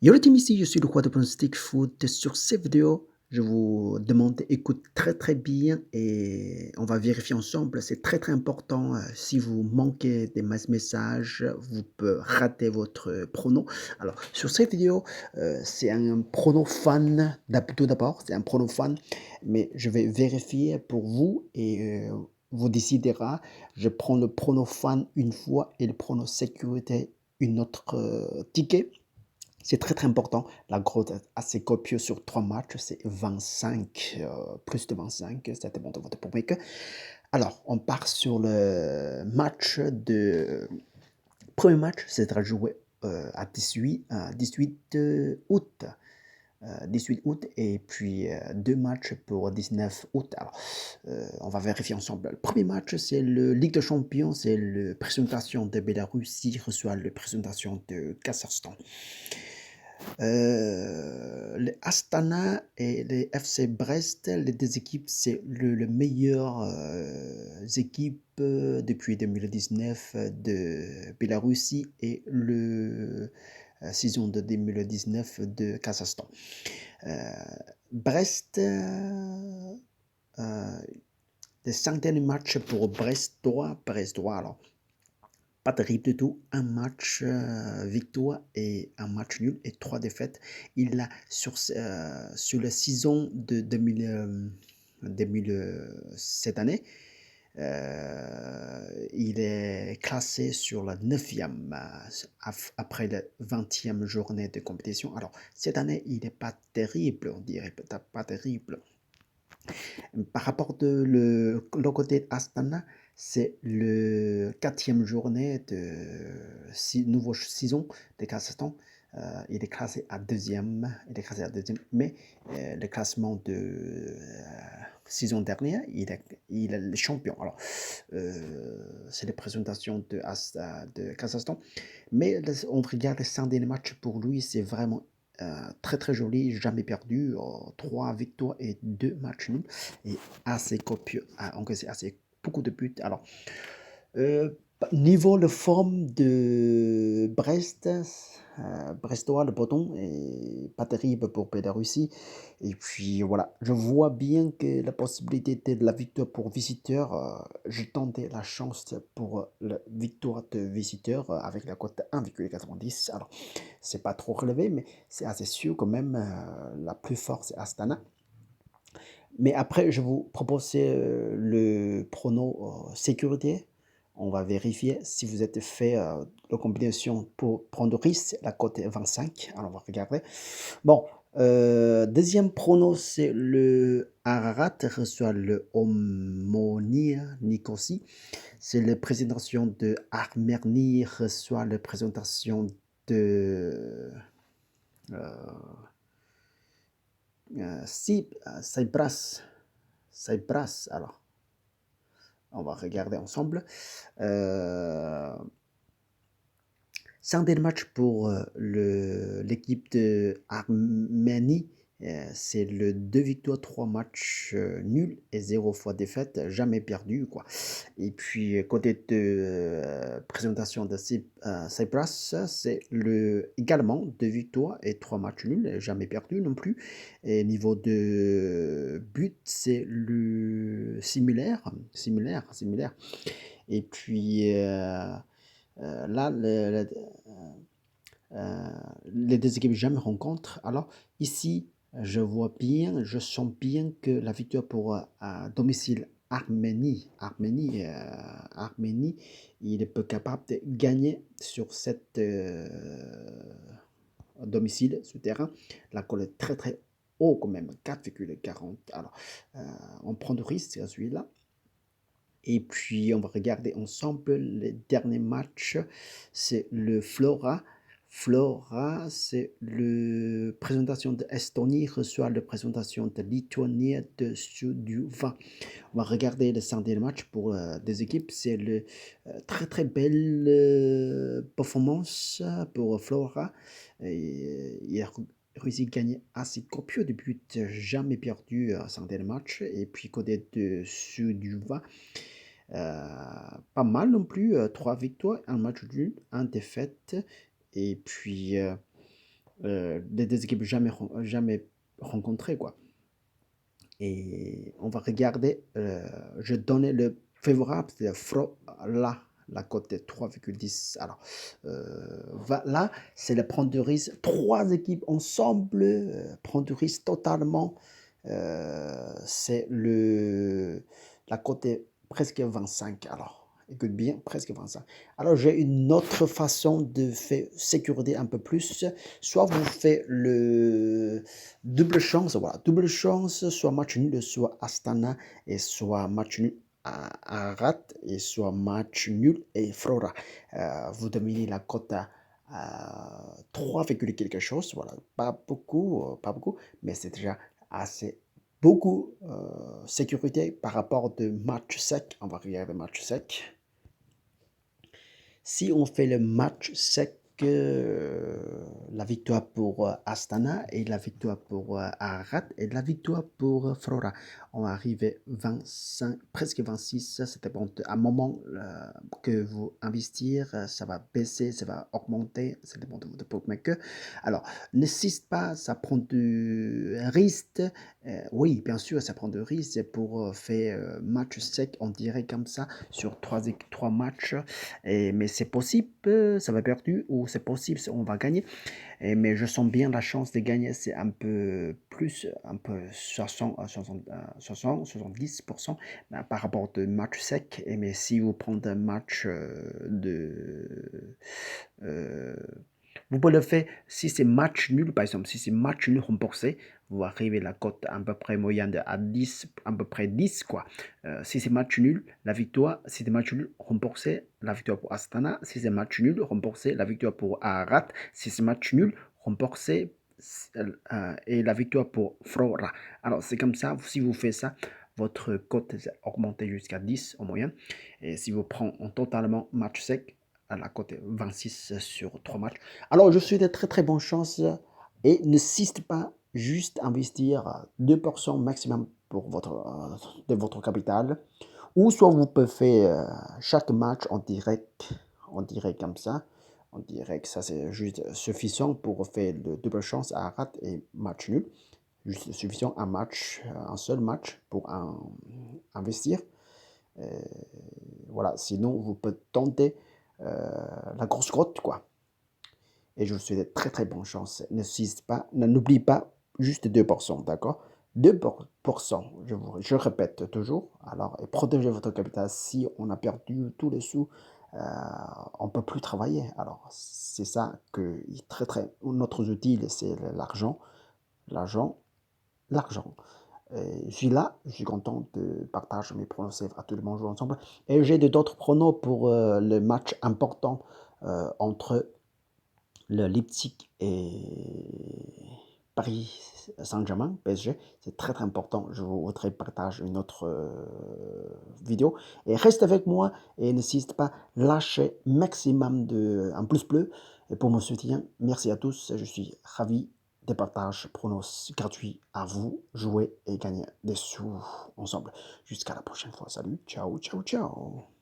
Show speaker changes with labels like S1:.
S1: Yo le team, ici je suis le roi de pronostic foot. Sur cette vidéo, je vous demande d'écouter très très bien et on va vérifier ensemble. C'est très très important. Si vous manquez des messages, vous pouvez rater votre prono. Alors sur cette vidéo, c'est un prono fan tout d'abord, c'est un prono fan, mais je vais vérifier pour vous et vous décidera. Je prends le prono fan une fois et le prono sécurité une autre ticket. C'est très très important. La grotte est assez copieuse sur 3 matchs, c'est 25, plus de 25, ça dépend de votre public. Alors, on part sur le match de premier match, c'est joué à 18 août. 18 août et puis deux matchs pour 19 août. Alors, on va vérifier ensemble. Le premier match, c'est le Ligue des Champions, c'est la présentation de Bélarussie reçoit la présentation de Kazakhstan. Les Astana et les FC Brest, les deux équipes, c'est le meilleur équipe depuis 2019 de Bélarussie et le saison de 2019 de Kazakhstan. Brest, les 5 derniers matchs pour Brestois, alors pas terrible du tout, un match victoire et un match nul et 3 défaites. Il a sur la saison de 2000, cette année, il est classé sur la 9e après la 20e journée de compétition. Alors, cette année, il n'est pas terrible, on dirait peut-être pas terrible. Par rapport de le côté Astana, c'est le 4e journée de nouveau saison de Kazakhstan. Il est classé à deuxième, mais le classement de saison dernière, il est le champion. Alors, c'est la présentation de Kazakhstan, mais on regarde les 5 derniers matchs pour lui, c'est vraiment très très joli, jamais perdu, 3 victoires et 2 matchs nuls, et assez copieux, encaissé assez beaucoup de buts. Alors, niveau de forme de Brest, Brestois, le Breton, est pas terrible pour Bélarussie. Et puis voilà, je vois bien que la possibilité de la victoire pour visiteur, je tentais la chance pour la victoire de visiteur avec la cote 1,90. Alors, c'est pas trop relevé, mais c'est assez sûr quand même. La plus forte, c'est Astana. Mais après, je vous propose le prono sécurité. On va vérifier si vous êtes fait la combinaison pour prendre risque. La cote est 25. Alors, on va regarder. Bon, deuxième prono, c'est le Ararat reçoit le Omonia Nicosie. C'est la présentation de Armerni reçoit la présentation de Cyprus. Cyprus, alors, on va regarder ensemble. C'est un des matchs pour l'équipe de Arménie. C'est le 2 victoires, 3 matchs nuls et 0 fois défaite, jamais perdu, quoi. Et puis, côté de présentation de Cyprus, c'est également 2 victoires et 3 matchs nuls, jamais perdu non plus. Et niveau de but, c'est le similaire. Et puis, là, les deux équipes jamais rencontrent. Alors ici, je sens bien que la victoire pour à domicile Arménie, il est peu capable de gagner sur cette domicile, ce terrain. La colle est très très haut quand même, 4,40. Alors, on prend de risque à celui-là. Et puis, on va regarder ensemble les derniers matchs. C'est le Flora. Flora, c'est la présentation de Estonie reçoit la présentation de Lituanie de Suduva. On va regarder le 5 derniers matchs pour des équipes. C'est le très très belle performance pour Flora. Il a réussi à gagner assez copieux de buts, jamais perdu 5 derniers matchs. Et puis côté de Suduva, pas mal non plus, 3 victoires, un match nul, un défaite. Et puis, des 2 équipes jamais rencontrées, quoi. Et on va regarder, je donnais le favorable, c'est Fro là, la cote est 3,10. Alors, là, c'est le prendre de risque. 3 équipes ensemble, prendre du risque totalement. C'est la cote est presque 25. Alors, écoute bien, presque 25. Alors, j'ai une autre façon de faire sécurité un peu plus. Soit vous faites le double chance, voilà, double chance, soit match nul, soit Astana, et soit match nul à Rat, et soit match nul et Flora. Vous dominez la cote à 3, quelque chose, voilà, pas beaucoup, mais c'est déjà assez beaucoup sécurité par rapport de match sec. On va regarder match sec. Si on fait le match sec, la victoire pour Astana et la victoire pour Arad et la victoire pour Flora. On va arriver 25, presque 26. C'était bon. À un moment que vous investir, ça va baisser, ça va augmenter. Ça dépend de votre bookmaker. Alors, n'hésite pas, ça prend du risque. Oui, bien sûr, ça prend du risque pour faire match sec, on dirait comme ça, sur trois matchs. Mais c'est possible, ça va perdu, ou c'est possible, on va gagner. Mais je sens bien la chance de gagner, c'est un peu plus, un peu 70% par rapport de match sec. Mais si vous prenez un match euh, vous pouvez le faire si c'est match nul, par exemple, si c'est match nul remboursé, vous arrivez à la cote à peu près moyenne à 10, à peu près 10, quoi. Si c'est match nul, la victoire, si c'est match nul, remboursé, la victoire pour Astana. Si c'est match nul, remboursé, la victoire pour Arat. Si c'est match nul, remboursé, et la victoire pour Flora. Alors, c'est comme ça, si vous faites ça, votre cote est augmentée jusqu'à 10 en moyenne. Et si vous prenez en totalement match sec, à la cote 26 sur 3 matchs. Alors, je suis de très très bonne chance et n'insiste pas juste investir 2% maximum pour de votre capital. Ou soit vous pouvez faire chaque match en direct comme ça. On dirait que ça c'est juste suffisant pour faire le double chance à rat et match nul. Juste suffisant un match, un seul match pour investir. Euh, voilà, sinon vous pouvez tenter la grosse grotte, quoi. Et je vous souhaite de très très bonne chance. N'oublie pas juste 2%, d'accord? 2%, je répète toujours. Alors, et protégez votre capital. Si on a perdu tous les sous, on ne peut plus travailler. Alors, c'est ça que très très notre outil, c'est l'argent, l'argent, l'argent. Je suis là, je suis content de partager mes pronostics à tout le monde jouer ensemble. Et j'ai d'autres pronos pour le match important entre le Leipzig et Paris Saint-Germain, PSG. C'est très très important. Je vous voudrais partager une autre vidéo. Et reste avec moi et n'hésite pas, lâcher maximum de un pouce bleu pour mon soutien. Merci à tous. Je suis ravi de partager pronos gratuits à vous, jouer et gagner des sous ensemble. Jusqu'à la prochaine fois. Salut, ciao, ciao, ciao.